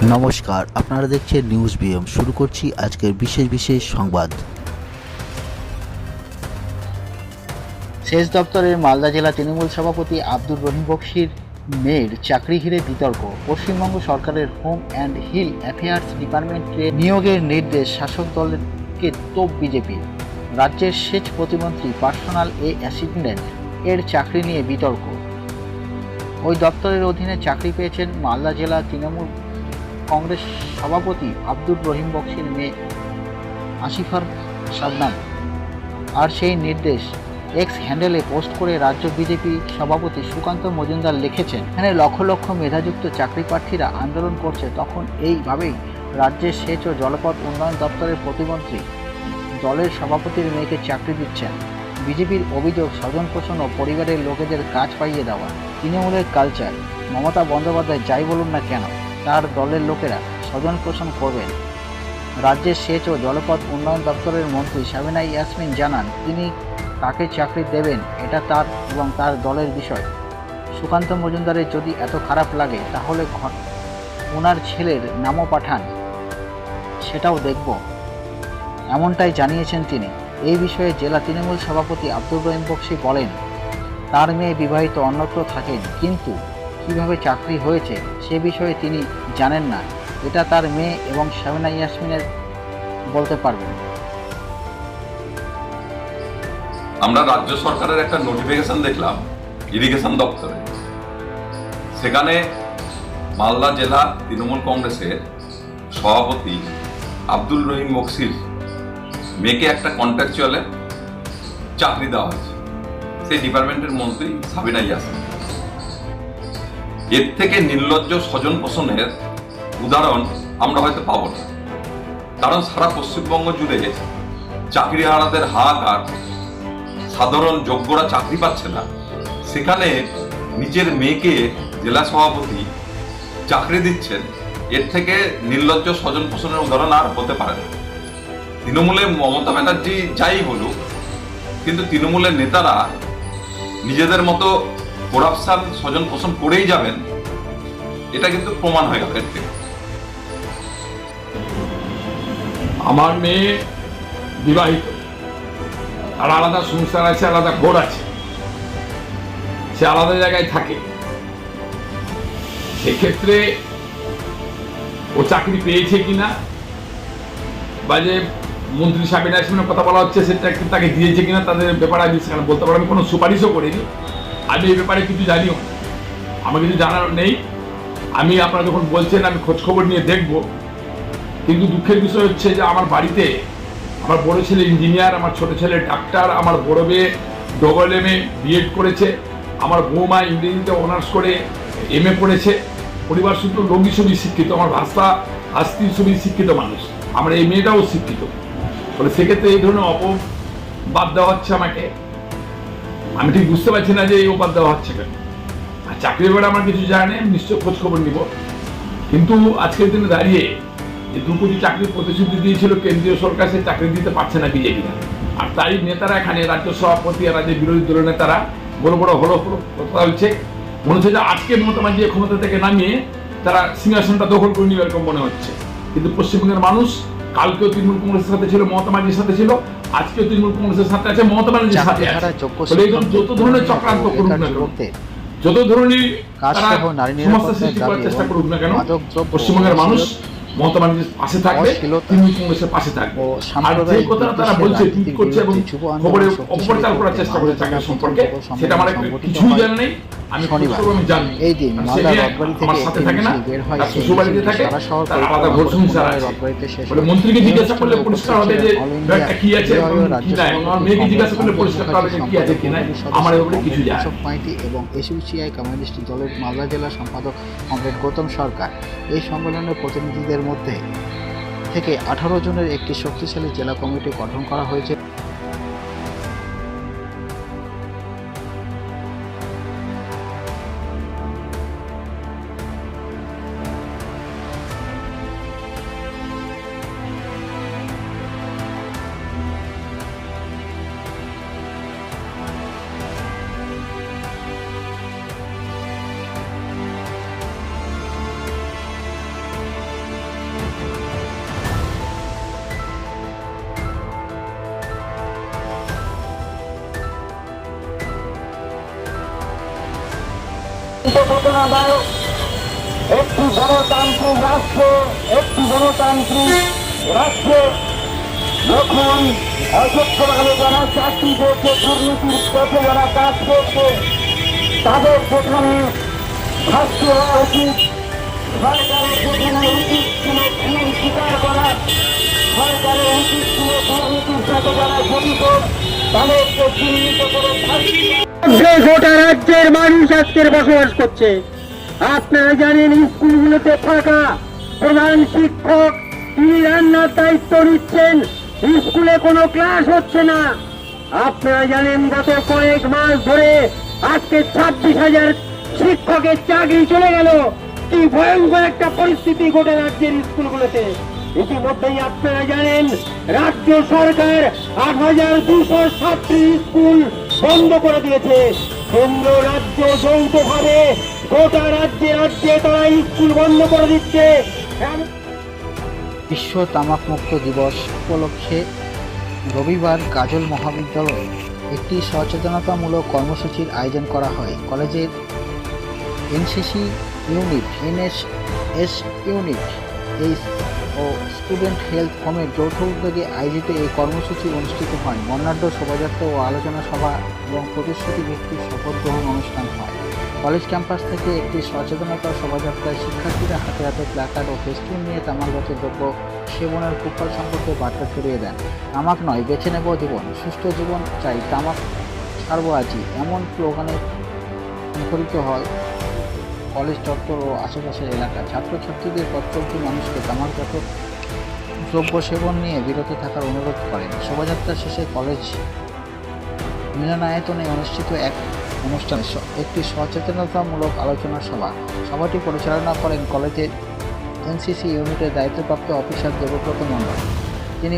নমস্কার, আপনারা দেখছেন নিউজ বিএম। শুরু করছি আজকের বিশেষ সংবাদ। সেচ দপ্তরের মালদা জেলা তৃণমূল সভাপতি আব্দুর রহিম বকশির মেয়ের চাকরি ঘিরে বিতর্ক। পশ্চিমবঙ্গ সরকারের হোম অ্যান্ড হিল অ্যাফেয়ার্স ডিপার্টমেন্টে নিয়োগের নির্দেশ শাসক দলকে তোপ বিজেপি। রাজ্যের সেচ প্রতিমন্ত্রী পার্সোনাল অ্যাসিস্ট্যান্ট এর চাকরি নিয়ে বিতর্ক। ওই দপ্তরের অধীনে চাকরি পেয়েছেন মালদা জেলা তৃণমূল কংগ্রেস সভাপতি আব্দুর রহিম বকশির মেয়ে আসিফার শাবনাম। আর সেই নির্দেশ এক্স হ্যান্ডেলে পোস্ট করে রাজ্য বিজেপি সভাপতি সুকান্ত মজুমদার লিখেছেন, এখানে লক্ষ লক্ষ মেধাযুক্ত চাকরি প্রার্থীরা আন্দোলন করছে, তখন এইভাবেই রাজ্যের সেচ ও জলপথ উন্নয়ন দপ্তরের প্রতিমন্ত্রী দলের সভাপতির মেয়েকে চাকরি দিচ্ছেন। বিজেপির অভিযোগ স্বজন পোষণ ও পরিবারের লোকেদের কাজ পাইয়ে দেওয়া তৃণমূলের কালচার। মমতা বন্দ্যোপাধ্যায় যাই বলুন না কেন, তার দলের লোকেরা স্বজন পোষণ করবেন। রাজ্যের সেচ ও জলপথ উন্নয়ন দপ্তরের মন্ত্রী সাবিনা ইয়াসমিন জানান, তিনি কাকে চাকরি দেবেন এটা তার এবং তার দলের বিষয়। সুকান্ত মজুমদারের যদি এত খারাপ লাগে তাহলে ওনার ছেলের নামও পাঠান, সেটাও দেখব, এমনটাই জানিয়েছেন তিনি। এই বিষয়ে জেলা তৃণমূল সভাপতি আব্দুর রহিম বকশি বলেন, তার মেয়ে বিবাহিত, অন্যত্র থাকেন, কিন্তু কিভাবে চাকরি হয়েছে সে বিষয়ে তিনি জানেন না। এটা তার মেয়ে এবং সাবিনা ইয়াসমিনের বলতে পারবেন। আমরা রাজ্য সরকারের একটা নোটিফিকেশন দেখলাম ইরিগেশন দপ্তরে, সেখানে মালদা জেলা তৃণমূল কংগ্রেসের সভাপতি আব্দুল রহিম বকশির মেয়েকে একটা কন্ট্রাকচুয়ালে চাকরি দেওয়া হয়েছে, সেই ডিপার্টমেন্টের মন্ত্রী সাবিনা ইয়াসমিন। এর থেকে নির্লজ্জ স্বজন পোষণের উদাহরণ আমরা হয়তো পাব না, কারণ সারা পশ্চিমবঙ্গ জুড়ে চাকরিহারাদের হাহাকার, সাধারণ যোগ্যরা চাকরি পাচ্ছে না, সেখানে নিজের মেয়েকে জেলা সভাপতি চাকরি দিচ্ছেন, এর থেকে নির্লজ্জ স্বজন পোষণের উদাহরণ আর হতে পারে না। তৃণমূলে মমতা ব্যানার্জি যাই বলুক, কিন্তু তৃণমূলের নেতারা নিজেদের মতো করাপশন স্বজন পোষণ করেই যাবেন, এটা কিন্তু প্রমাণ হয়ে গেল এর থেকে। আমার মেয়ে বিবাহিত, আর আলাদা সংসার আছে, আলাদা ঘর আছে, সে আলাদা জায়গায় থাকে। সেক্ষেত্রে ও চাকরি পেয়েছে কিনা বা যে মন্ত্রী সাবিনা ইয়াসমিনের কথা বলা হচ্ছে সেটা তাকে দিয়েছে কিনা, তাদের ব্যাপারে আমি সেখানে বলতে পারবো। আমি কোনো সুপারিশও করিনি, আমি এই ব্যাপারে কিছু জানিও না, আমার কিছু জানার নেই। আমি আপনারা যখন বলছেন আমি খোঁজখবর নিয়ে দেখব, কিন্তু দুঃখের বিষয় হচ্ছে যে আমার বাড়িতে আমার বড় ছেলে ইঞ্জিনিয়ার, আমার ছোট ছেলে ডাক্তার, আমার বড় মেয়ে ডবল এম এ বিএড করেছে, আমার বৌমা ইংরেজিতে অনার্স করে এম এ পড়েছে, পরিবার সূত্র লোকই সবই শিক্ষিত, আমার আস্তি সবই শিক্ষিত মানুষ, আমার এই মেয়েটাও শিক্ষিত। ফলে সেক্ষেত্রে এই ধরনের অপবাদ দেওয়া হচ্ছে আমাকে, আমি ঠিক বুঝতে পারছি না যে এই অপবাদ দেওয়া হচ্ছে কেন। আর চাকরির ব্যাপারে আমার কিছু জানে, নিশ্চয় খোঁজ খবর নিব। কিন্তু আজকের দিনে দাঁড়িয়ে যে 2 কোটি চাকরির প্রতিশ্রুতি দিয়েছিল কেন্দ্রীয় সরকার, সে চাকরি দিতে পারছে না বিজেপিরা। আর তাই নেতারা এখানে রাজ্য সভাপতি আর রাজ্যের বিরোধী দলের নেতারা বড় বড় হলো কথা হচ্ছে, মনে হচ্ছে যে আজকে মমতা ব্যানার্জি ক্ষমতা থেকে নামিয়ে তারা সিংহাসনটা দখল করে নিবে এরকম মনে হচ্ছে। কিন্তু পশ্চিমবঙ্গের মানুষ কালকেও তৃণমূল কংগ্রেসের সাথে ছিল, মমতা ব্যানার্জির সাথে ছিল, আজকেও তৃণমূল কংগ্রেসের সাথে আছে, মমতা ব্যানার্জির সাথে আছে। যত ধরনের চক্রান্ত করুক না কেন, যত ধরনের সমস্যা সৃষ্টি করার চেষ্টা করুক না কেন, পশ্চিমবঙ্গের মানুষ মমতা ব্যানার্জির পাশে থাকবে, তৃণমূল কংগ্রেসের পাশে থাকবে। আর যে কথাটা তারা বলছে, টুইট করছে এবং খবরে অপপ্রচার করার চেষ্টা করছে চাকরি সম্পর্কে, সেটা আমার কিছুই জানা নেই। আমি জানি এই দিন মালদা রথবাড়ি থেকে বের হয় শ্বশুরবাড়িতে থাকে, তার আলাদা ঘর সংসার আছে। মন্ত্রীকে জিজ্ঞাসা করলে পরিষ্কার হবে যে ব্যাগটা কি আছে কি নাই, আমার মেয়েকে জিজ্ঞাসা করলে পরিষ্কার হবে যে কি আছে কি নাই, আমার এগুলো কিছু জানে না। এবং এসইউসিআই কমিউনিস্ট দলের মালদা জেলা সম্পাদক কমরেড গৌতম সরকার এই সম্মেলনের প্রতিনিধিদের মধ্যে থেকে 18 জনের একটি শক্তিশালী জেলা কমিটি গঠন করা হয়েছে। ঘটনাদায়ক একটি গণতান্ত্রিক রাষ্ট্রে যখন অসত্যভাবে যারা চাকরি করছে, দুর্নীতির পথে যারা কাজ করছে, তাদের সেখানে শাস্তি হওয়া উচিত। সরকারের সেখানে উচিত ছিল খুন স্বীকার করা, সরকারের উচিত ছিল দুর্নীতির সাথে যারা জড়িত তাদেরকে চিহ্নিত করে শাস্তি। গোটা রাজ্যের মানুষ আজকের বসবাস করছে। আপনারা জানেন স্কুলগুলোতে থাকা প্রধান শিক্ষক তিনি রান্নার দায়িত্ব নিচ্ছেন, স্কুলে কোনো ক্লাস হচ্ছে না। আপনারা জানেন গত কয়েক মাস ধরে আজকে 26,000 শিক্ষকের চাকরি চলে গেল। কি ভয়ঙ্কর একটা পরিস্থিতি গোটা রাজ্যের স্কুলগুলোতে। ইতিমধ্যেই আপনারা জানেন রাজ্য সরকার 8,207টি স্কুল বন্ধ করে দিয়েছে। কেন্দ্র রাজ্য যৌথভাবে গোটা রাজ্যে তারা স্কুল বন্ধ করে দিচ্ছে। বিশ্ব তামাক মুক্ত দিবস উপলক্ষে রবিবার গাজল মহাবিদ্যালয়ে একটি সচেতনতামূলক কর্মসূচির আয়োজন করা হয়। কলেজের এনসিসি ইউনিট, এনএসএস ইউনিট ও স্টুডেন্ট হেলথ হোমের যৌথ উদ্যোগে আয়োজিত এই কর্মসূচি অনুষ্ঠিত হয়। বর্ণাঢ্য শোভাযাত্রা ও আলোচনা সভা এবং প্রতিশ্রুতি ভিত্তিক শপথ গ্রহণ অনুষ্ঠান হয়। কলেজ ক্যাম্পাস থেকে একটি সচেতনতা শোভাযাত্রায় শিক্ষার্থীরা হাতে হাতে প্ল্যাকার্ড ও ফেস্টুন নিয়ে তামাকজাত দ্রব্য সেবনের কুফল সম্পর্কে বার্তা ছড়িয়ে দেন। তামাক নয়, বেছে নেব জীবন, সুস্থ জীবন চাই, তামাক ছাড়বো আজই, এমন স্লোগানে মুখরিত হয় কলেজ চত্বর ও আশেপাশের এলাকা। ছাত্রছাত্রীদের পথচলতি মানুষকে তামাকজাত দ্রব্য সেবন নিয়ে বিরত থাকার অনুরোধ করেন। শোভাযাত্রা শেষে কলেজ মিলনায়তনে অনুষ্ঠিত এক অনুষ্ঠানে একটি সচেতনতামূলক আলোচনা সভাটি পরিচালনা করেন কলেজের এনসিসি ইউনিটের দায়িত্বপ্রাপ্ত অফিসার দেবব্রত মণ্ডল। তিনি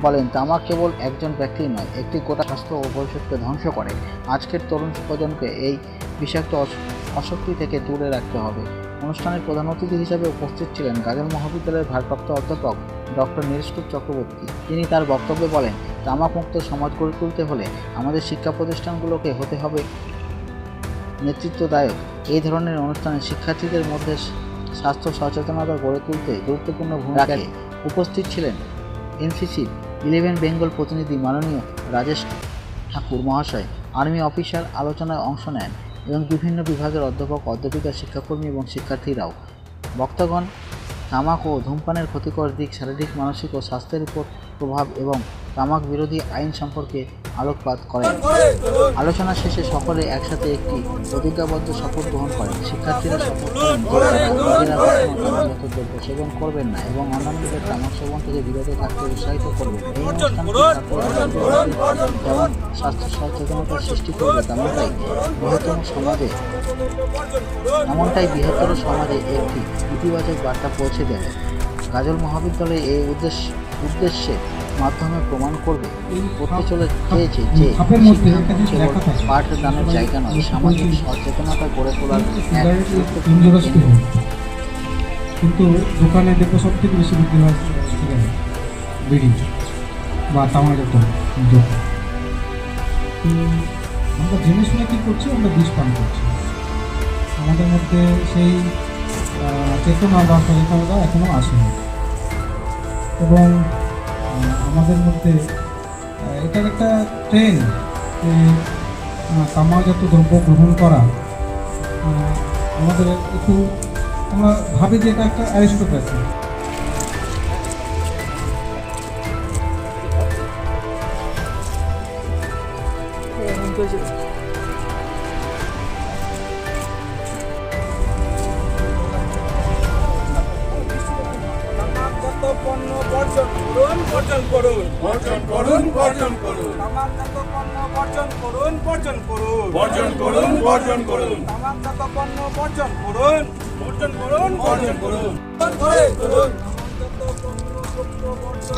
বলেন, তামাক কেবল একজন ব্যক্তির নয়, একটি গোটা স্বাস্থ্য ও ভবিষ্যৎকে ধ্বংস করে। আজকের তরুণ প্রজন্মকে এই বিষাক্ত আসক্তি থেকে দূরে রাখতে হবে। অনুষ্ঠানের প্রধান অতিথি হিসেবে উপস্থিত ছিলেন গাজল মহাবিদ্যালয়ের ভারপ্রাপ্ত অধ্যাপক ডক্টর নীরেশকুপ চক্রবর্তী। তিনি তার বক্তব্যে বলেন, তামাক মুক্ত সমাজ গড়ে তুলতে হলে আমাদের শিক্ষা প্রতিষ্ঠানগুলোকে হতে হবে নেতৃত্বদায়ক। এই ধরনের অনুষ্ঠানে শিক্ষার্থীদের মধ্যে স্বাস্থ্য সচেতনতা গড়ে তুলতে গুরুত্বপূর্ণ ভূমিকা রাখে। উপস্থিত ছিলেন এনসিসি 11 বেঙ্গল প্রতিনিধি মাননীয় রাজেশ ঠাকুর মহাশয়, আর্মি অফিসার আলোচনায় অংশ নেন এবং বিভিন্ন বিভাগের অধ্যাপক, অধ্যাপিকা, শিক্ষাকর্মী এবং শিক্ষার্থীরাও। বক্তাগণ তামাক ও ধূমপানের ক্ষতিকর দিক, শারীরিক, মানসিক ও স্বাস্থ্যের উপর প্রভাব এবং তামাক বিরোধী আইন সম্পর্কে আলোকপাত করেন। আলোচনা শেষে সকলে একসাথে একটি প্রতিজ্ঞাবদ্ধ শপথ গ্রহণ করেন। শিক্ষার্থীরা শপথ করেন যে তারা নিজেরা কখনো তামাকজাত দ্রব্য সেবন করবেন না এবং অন্যান্যদের তামাক সেবন থেকে বিরত থাকতে উৎসাহিত করবেন। এই অনুষ্ঠানটি যেমন স্বাস্থ্য সচেতনতার সৃষ্টি করবে, এমনটাই বৃহত্তর সমাজে একটি ইতিবাচক বার্তা পৌঁছে দেবে। গাজল মহাবিদ্যালয়ে এই উদ্দেশ্যের মাধ্যমে প্রমাণ করতে চেয়েছে যে কেবল পাঠদানের জায়গা নয়, সামাজিক সচেতনতা গড়ে তোলার এক গুরুত্বপূর্ণ কেন্দ্র। কিন্তু দোকানে দেখো সব থেকে বেশি বিক্রি হয় বিড়ি বা তামাকজাত দ্রব্য। তো আমরা জেনে শুনে কী করছি, আমরা বিষ পান করছি। আমাদের মধ্যে সেই চেতনা বা সচেতনতা এখনও আসেনি এবং আমাদের মধ্যে এটার একটা ট্রেন্ড যে তামাকজাত দ্রব্য গ্রহণ করা আমাদের একটু, আমরা ভাবি যে এটা একটা অ্যারিস্টোক্রেসি। পণ্য বর্জন করুন, বর্জন করুন, বর্জন করুন, বর্জন করুন। তামাকজাত পণ্য বর্জন করুন, বর্জন করুন, বর্জন করুন, বর্জন করুন। তামাকজাত পণ্য বর্জন করুন, বর্জন করুন, বর্জন করুন।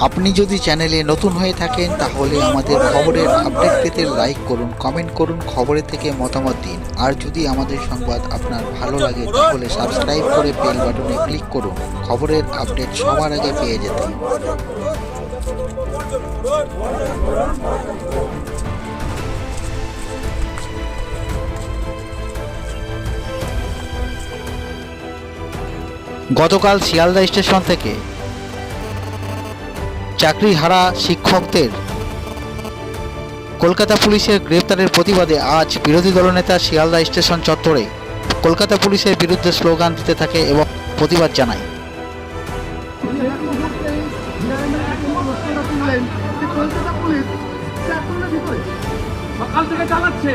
আপনি যদি চ্যানেলে নতুন হয়ে থাকেন তাহলে আমাদের খবরের আপডেট পেতে লাইক করুন, কমেন্ট করুন, খবরের থেকে মতামত দিন। আর যদি আমাদের সংবাদ আপনার ভালো লাগে তাহলে সাবস্ক্রাইব করে বেল বাটনে ক্লিক করুন খবরের আপডেট সবার আগে পেয়ে যেতে। গতকাল শিয়ালদা স্টেশন থেকে চাকরিহারা শিক্ষকদের কলকাতা পুলিশের গ্রেপ্তারের প্রতিবাদে আজ বিরোধী দলনেতা শিয়ালদা স্টেশন চত্বরে কলকাতা পুলিশের বিরুদ্ধে স্লোগান দিতে থাকে এবং প্রতিবাদ জানায়। সকাল থেকে চালাচ্ছে।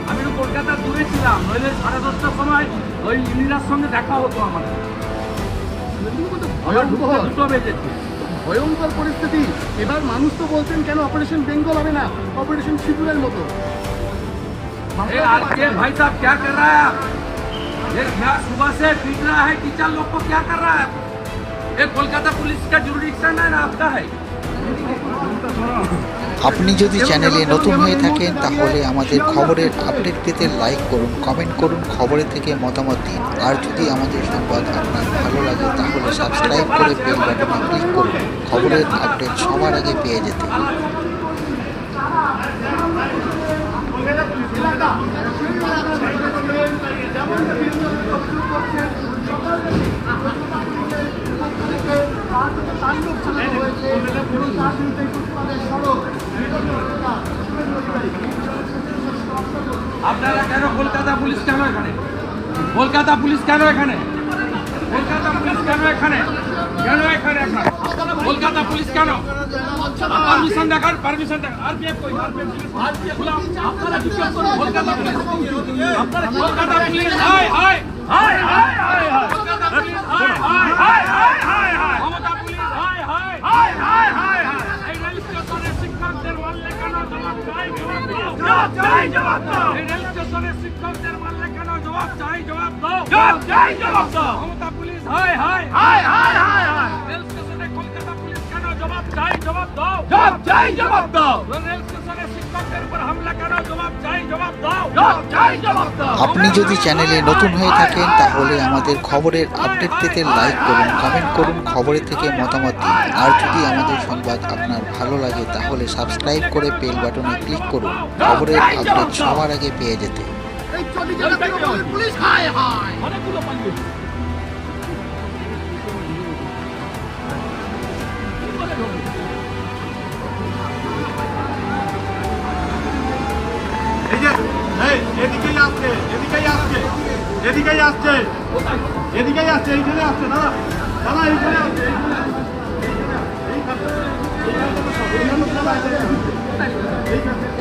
আমি তো কলকাতা দূরে ছিলাম, নইলে 10:30টার সময় ওই ইন্দিরার সঙ্গে দেখা হতো আমার। দুটো বেজেছে। ভয়ঙ্কর পরিস্থিতি। এবার মানুষ তো বলছেন কেন অপারেশন বেঙ্গল হবে না, অপারেশন শিবুরের মতো। आज के भाई साहब क्या कर रहा है? ये क्या सुबह से पीट रहा है टीचर लोग को, क्या कर रहा है? ये कोलकाता पुलिस का जुरिडिक्शन है ना आपका है? আপনি যদি চ্যানেলে নতুন হয়ে থাকেন তাহলে আমাদের খবরের আপডেট পেতে লাইক করুন, কমেন্ট করুন, খবরের থেকে মতামত দিন। আর যদি আমাদের সংবাদ আপনার ভালো লাগে তাহলে সাবস্ক্রাইব করে বেল বাটনে ক্লিক করুন খবরের আপডেট সবার আগে পেয়ে যেতে। আপনারা কেন কলকাতা পুলিশ কেন এখানে? কলকাতা পুলিশ কেন এখানে? কলকাতা পুলিশ কেন এখানে? কেন এখানে আপনারা? কলকাতা পুলিশ কেন? পারমিশন দেখান, পারমিশন দেখান। আরপিএফ কই? আরপিএফ গুলাম আপনারা কি করছেন? কলকাতা পুলিশ, আপনারা Kolkata police high high high high high high, Kolkata police high high high high high high, Mamata police high high high high high high. এই রেল স্টেশনের শিক্ষকদের মারলে কেন? জবাব চাই, জবাব দাও, জবাব চাই, জবাব দাও। এই রেল স্টেশনের শিক্ষকদের মারলে কেন? জবাব চাই, জবাব দাও, জবাব চাই, জবাব দাও। Mamata police high high high high high high. Rail স্টেশনে কলকাতা পুলিশ কেন? জবাব চাই, জবাব দাও, জবাব চাই, জবাব দাও। রেল স্টেশনে শিক্ষকদের উপর হামলা কেন? জবাব চাই, জবাব দাও, জবাব চাই, জবাব দাও। আপনি যদি চ্যানেলে নতুন হয়ে থাকেন তাহলে আমাদের খবরের আপডেট পেতে লাইক করুন, কমেন্ট করুন, খবরের থেকে মতামত দিন। আর যদি আমাদের সংবাদ আপনার ভালো লাগে তাহলে সাবস্ক্রাইব করে বেল বাটনে ক্লিক করুন খবরের আপডেট সবার আগে পেয়ে যেতে। এই চটি জেলা তৃণমূলের পুলিশ হায় হায়। অনেকগুলো পালিয়ে এদিকেই আসছে, এদিকেই আসছে, এদিকেই আসছে, এদিকেই আসছে, এইখানে আসছে দাদা, দাদা এইখানে আসছে,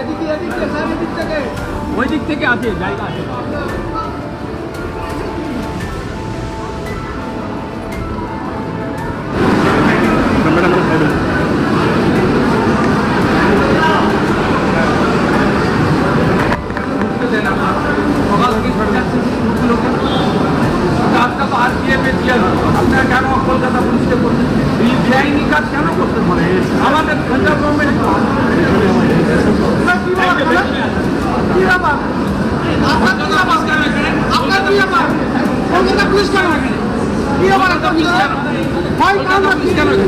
এদিকে এদিকে স্যার, এদিক থেকে ওই দিক থেকে আছে, জায়গা আছে। কাজটা তো আরপিএফ এর দিয়ে আপনারা কেন কলকাতা পুলিশকে করছেন? এই বেআইনি কাজ কেন করতে পারে? আমাদের সেন্ট্রাল গভর্নমেন্ট আপনার কি ব্যাপার? কলকাতা পুলিশ কেন এখানে? কি ব্যাপার? একটা পুলিশ কেন? কলকাতা পুলিশ কেন এখানে?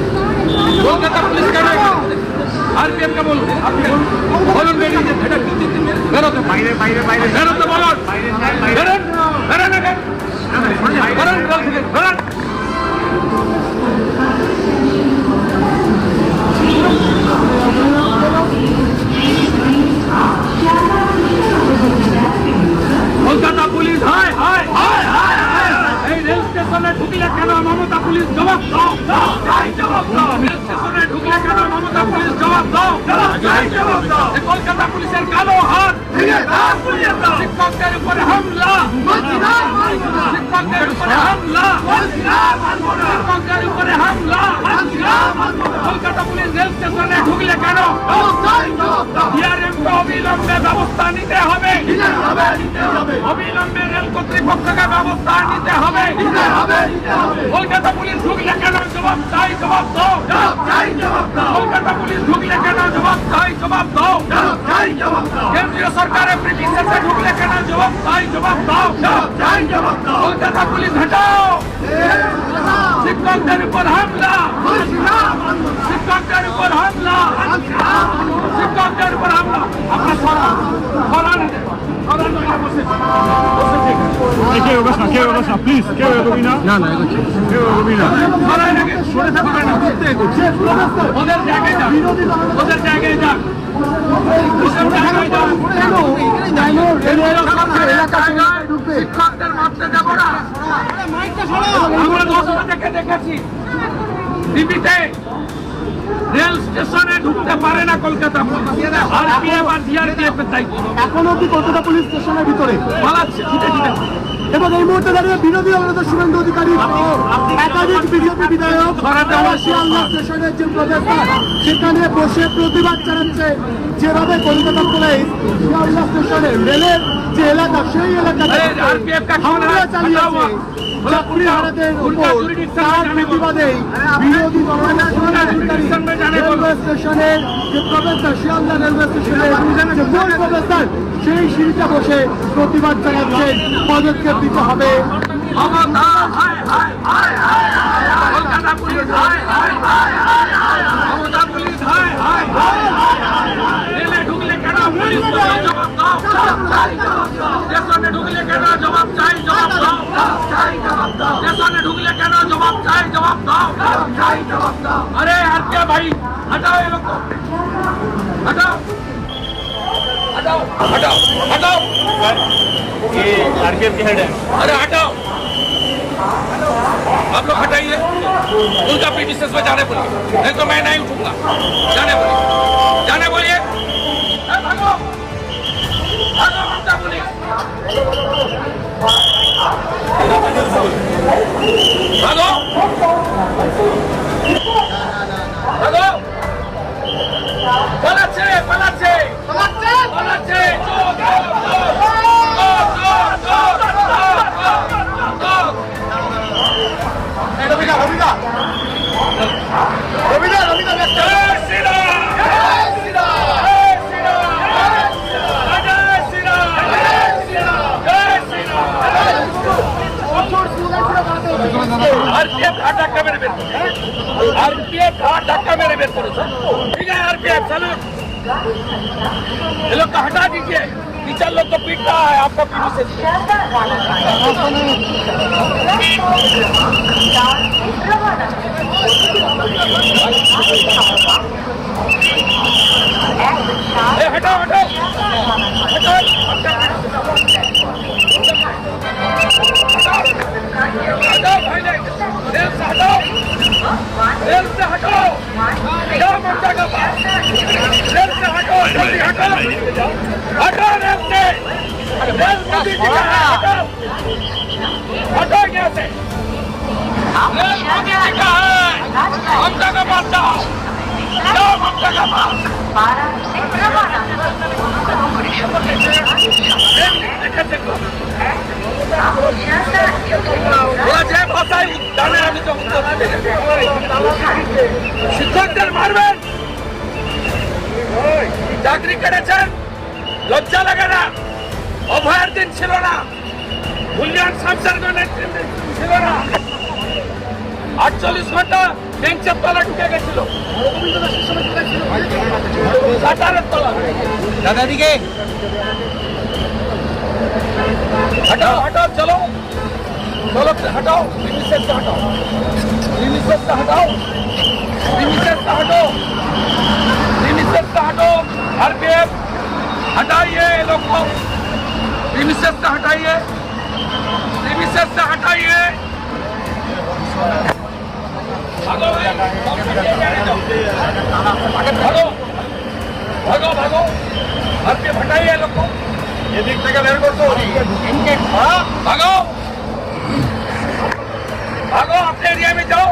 কলকাতা পুলিশ কেন এখানে? আরপিএফ কে বলুন, আপনি বলুন বেরিয়ে যে এটা বেরোতে, বাইরে বাইরে বাইরে বেরোতে বলুন, বেরোন বেরোন বেরোন বেরোন বেরোন। কলকাতা পুলিশ হায় হায় হায় হায় হায়। এই রেল স্টেশনে ঢুকলে কেন? মমতা পুলিশ জবাব দাও, জবাব দাও। রেল স্টেশনে ঢুকলে কেন? মমতা পুলিশ জবাব দাও, জবাব দাও। এই কলকাতা পুলিশের কালো হাত শিক্ষকদের উপরে হামলা, শিক্ষকদের উপরে হামলা, শিক্ষকদের উপরে হামলা। কলকাতা পুলিশ রেল স্টেশনে ঢুকলে কেন? ডিআরএমকে অবিলম্বে ব্যবস্থা নিতে হবে, অবিলম্বে রেল কর্তৃপক্ষকে ব্যবস্থা নিতে হবে। কলকাতা পুলিশ ঢুকলে কেন? জবাব চাই, জবাব দাও, কলকাতা পুলিশ ঢুকলে কেন? জবাব চাই, জবাব দাও। কেন্দ্রীয় সরকারের প্রিমিসেসে ঢুকলে কেন? জবাব চাই, জবাব দাও। কলকাতা পুলিশ হটাও, শিক্ষকদের উপর হামলা, শিক্ষকদের উপর হামলা, শিক্ষকদের উপর হামলা। আপনার সরান সরান বসে বসে ওদের জায়গায় যান, ওদের জায়গায় যান, শিক্ষকদের মারতে যাবো না। আমরা দশটা থেকে দেখেছি টিভিতে রেল স্টেশনে ঢুকতে পারে না কলকাতা পুলিশ, আরপিএফ আর সিআরপিএফ এর দায়িত্ব। এখন অব্দি কলকাতা পুলিশ স্টেশনের ভিতরে পালাচ্ছে, ছুটে ছুটে। এবং এই মুহূর্তে দাঁড়িয়ে বিরোধী দলনেতা শুভেন্দু অধিকারী একাধিক বিজেপি বিধায়ক শিয়ালদা স্টেশনের যে প্রবেশদ্বার সেখানে বসে প্রতিবাদ জানাচ্ছে যেভাবে কলকাতা পুলিশ শিয়ালদা স্টেশনের রেলের যে এলাকা সেই এলাকাতে হামলা চালিয়েছে যাত্রীহারাদের উপর, তার প্রতিবাদেই বিরোধী দলনেতা শুভেন্দু অধিকারী রেলওয়ে স্টেশনের যে প্রবেশদ্বার শিয়ালদা রেলওয়ে স্টেশনের যে মূল প্রবেশদ্বার সেই সিঁড়িটা বসে প্রতিবাদ জানাচ্ছেন পদক্ষেপ দিতে হবে। কলকাতা পুলিশ মমতা পুলিশ রেলে ঢুকলে কেন পুলিশ জবাব দাও, স্টেশনে ঢুকলে কেন জবাব চাই, জবাব দাও, স্টেশনে ঢুকলে কেন জবাব চাই, জবাব দাও। আরে আর কে ভাই, হটাও এ লোক, হটাও हटाओ हटाओ हटाओ, ये आरपीएफ के हेड है। अरे हटाओ, आप लोग हटाइए, उनका प्रीमिसेस में जाने बोलिए, नहीं तो मैं नहीं उठूंगा। जाने बोलिए, जाने बोलिए, भागो भागो ममता पुलिस, भागो भागो, পালাচ্ছে পালাচ্ছে পালাচ্ছে, आरपीएफ घाट धक्का मेरे बेर, आरपीएफ घाट धक्का मेरे बेर करो, ठीक है आरपीएफ चलो, ये लोग को हटा दीजिए, टीचर लोग को पीट रहा है आपका पीछे से। हटाओ हटाओ हटाओ, हटाओ भाई, रेल से हटाओ, रेल से हटाओ, जाओ ममता का पास, रेल से हटो, जल्दी हटो, हटो रेल से, रेल मोदी जी का है, हटो हटो यहाँ से, रेल मोदी जी का है, ममता का पास जाओ, जाओ ममता का पास। যে ভাষায় জানে আমি তো শিক্ষকদের মারবেন, চাকরি কেটেছেন, লজ্জা লাগে না? অভয়ের দিন ছিল না, মূল্যায়ন সংসর্গের ছিল না, 48 ঘন্টা বেঞ্চের তলা ঢুকে গেছিল, শাটারের তলা। দাদা দিকে हटाओ हटाओ, चलो चलो हटाओ, प्रीमिसेस से हटाओ, प्रीमिसेस से हटाओ, प्रीमिसेस से हटाओ, प्रीमिसेस से हटाओ, आरपीएफ हटाइए ये लोग को, प्रीमिसेस से हटाइए, प्रीमिसेस से हटाइए, भागो भागो भागो भागो, आरपीएफ हटाइए ये लोग को, ये दिख के मेरे को तो भागो भागो, अपने एरिया में जाओ।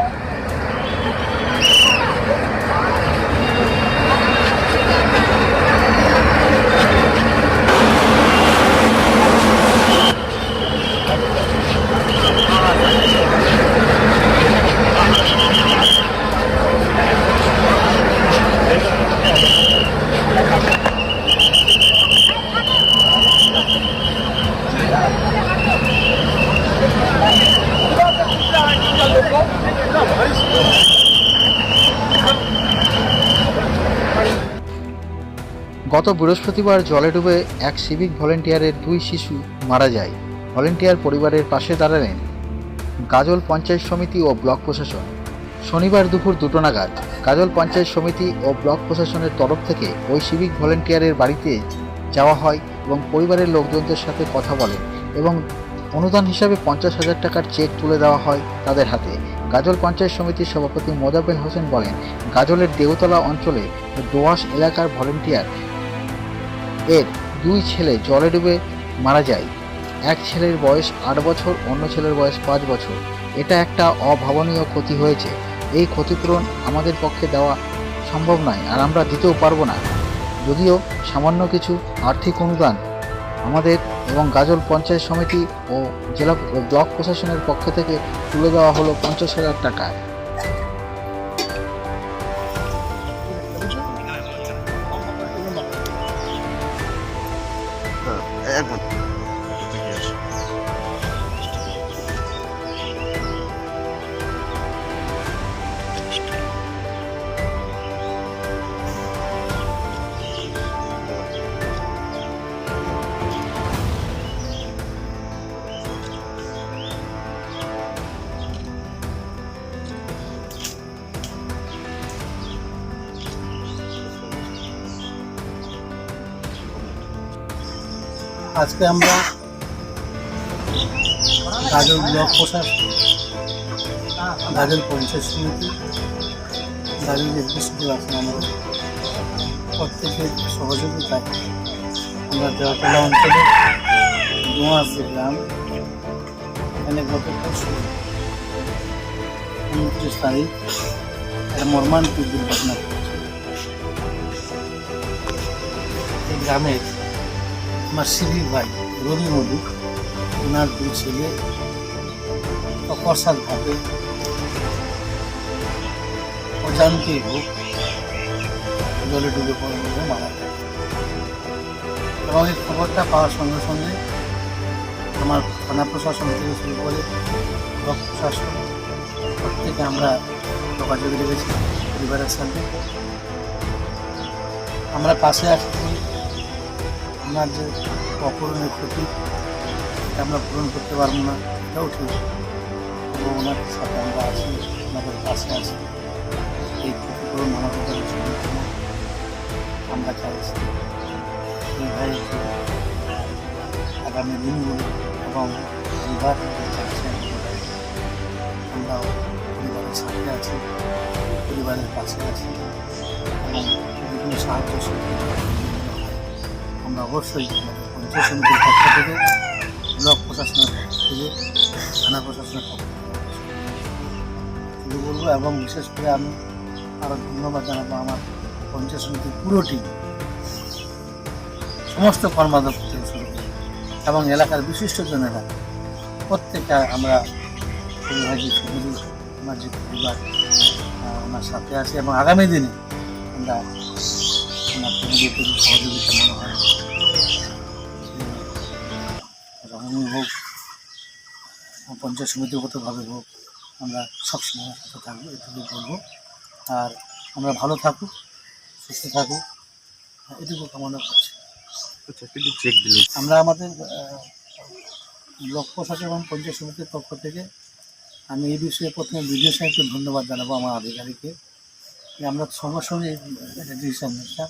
গত বৃহস্পতিবার জলে ডুবে এক সিভিক ভলেন্টিয়ারের 2 শিশু মারা যায়। ভলেন্টিয়ার পরিবারের পাশে দাঁড়ালেন গাজল পঞ্চায়েত সমিতি ও ব্লক প্রশাসন। শনিবার দুপুর 2টো নাগাদ গাজল পঞ্চায়েত সমিতি ও ব্লক প্রশাসনের তরফ থেকে ওই সিভিক ভলেন্টিয়ারের বাড়িতে যাওয়া হয় এবং পরিবারের লোকজনদের সাথে কথা বলেন এবং অনুদান হিসাবে 50,000 টাকার চেক তুলে দেওয়া হয় তাদের হাতে। গাজল পঞ্চায়েত সমিতির সভাপতি মোজাব্বেল হোসেন বলেন, গাজলের দেওতলা অঞ্চলে দোয়াশ এলাকার ভলেন্টিয়ার এর 2 ছেলে জলে ডুবে মারা যায়। এক ছেলের বয়স 8 বছর, অন্য ছেলের বয়স 5 বছর। এটা একটা অভাবনীয় ক্ষতি হয়েছে। এই ক্ষতিপূরণ আমাদের পক্ষে দেওয়া সম্ভব নয়, আর আমরা দিতেও পারবো না। যদিও সামান্য কিছু আর্থিক অনুদান আমাদের এবং গাজল পঞ্চায়েত সমিতি ও জেলা ব্লক প্রশাসনের পক্ষ থেকে তুলে দেওয়া হলো 50,000 টাকা। আজকে আমরা গাজল ব্লক প্রশাসন, গাজল পঞ্চায়েত সমিতি, গাজল এডমিনিস্ট্রেটিভ আছেন আমাদের প্রত্যেকের সহযোগিতায় আমরা দেওতলা অঞ্চলে দোয়াশ গ্রাম, এখানে গত পরশু 29 তারিখ একটা মর্মান্তিক দুর্ঘটনা ঘটেছে। এই গ্রামের আমার সিভিক ভাই রবি মল্লিক, ওনার 2 ছেলে অকস্মাৎভাবে অজান্তেই হোক জলে ডুবে পড়ে মারা যায়। এবং এই খবরটা পাওয়ার সঙ্গে সঙ্গে আমার থানা প্রশাসন থেকে শুরু করে ব্লক প্রশাসন প্রত্যেকে আমরা যোগাযোগ রেখেছি পরিবারের সাথে। আমরা পাশে আসছি। আপনার যে অপূরণের ক্ষতি সেটা আমরা পূরণ করতে পারবো না, এটাও ঠিক, এবং ওনার সাথে আমরা আছি, ওনাদের পাশে আছি। এই ক্ষতিপূরণ আমাদের দ্বারা সম্পূর্ণ আমরা চাইছি। এই ভাইয়ের আগামী দিনগুলো এবং পরিবার চাইছেন, আমরা পরিবারের সাথে আছি, পরিবারের পাশে আছি, এবং বিভিন্ন সাহায্য আমরা অবশ্যই পঞ্চায়েত সমিতির পক্ষ থেকে, ব্লক প্রশাসনের পক্ষ থেকে, থানা প্রশাসনের পক্ষ থেকে শুরু করবো। এবং বিশেষ করে আমি আরও ধন্যবাদ জানাবো আমার পঞ্চায়েত সমিতির পুরো টিম, সমস্ত কর্মাধ্যক্ষ থেকে শুরু করে এবং এলাকার বিশিষ্টজনেরা প্রত্যেকে আমরা পরিবারের সমিতি, আমার যে পরিবার ওনার সাথে আছে, এবং আগামী দিনে আমরা ওনার পরিবারের প্রতি সহযোগিতা মনে হয় রকমই হোক, পঞ্চায়েত সমিতিগতভাবে হোক, আমরা সবসময় সাথে থাকবো, এটুকু বলবো। আর আমরা ভালো থাকুক, সুস্থ থাকুক, এটুকু কামনা করছি। আমরা আমাদের ব্লক প্রশাসন এবং পঞ্চায়েত সমিতির পক্ষ থেকে আমি এই বিষয়ে প্রথমে বিডিও সাহেবকে ধন্যবাদ জানাবো, আমার আধিকারিককে, যে আমরা সঙ্গে সঙ্গে একটা ডিসিশন নিলাম।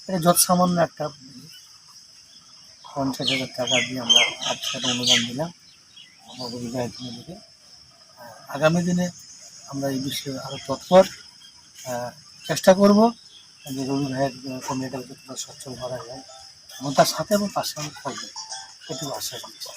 এটা যত সামান্য একটা 50,000 টাকা দিয়ে আমরা একসাথে অনুদান দিলাম আমাদের বিধায়ককে। আগামী দিনে আমরা এই বিষয়ে আরও তৎপর চেষ্টা করব যে রবি ভাইয়ের কমিটিটাকে যতটা সচ্ছল করা যায় এবং তার সাথে এবং পাশে আমি থাকবো, এটুকু আশ্বাস দিচ্ছি।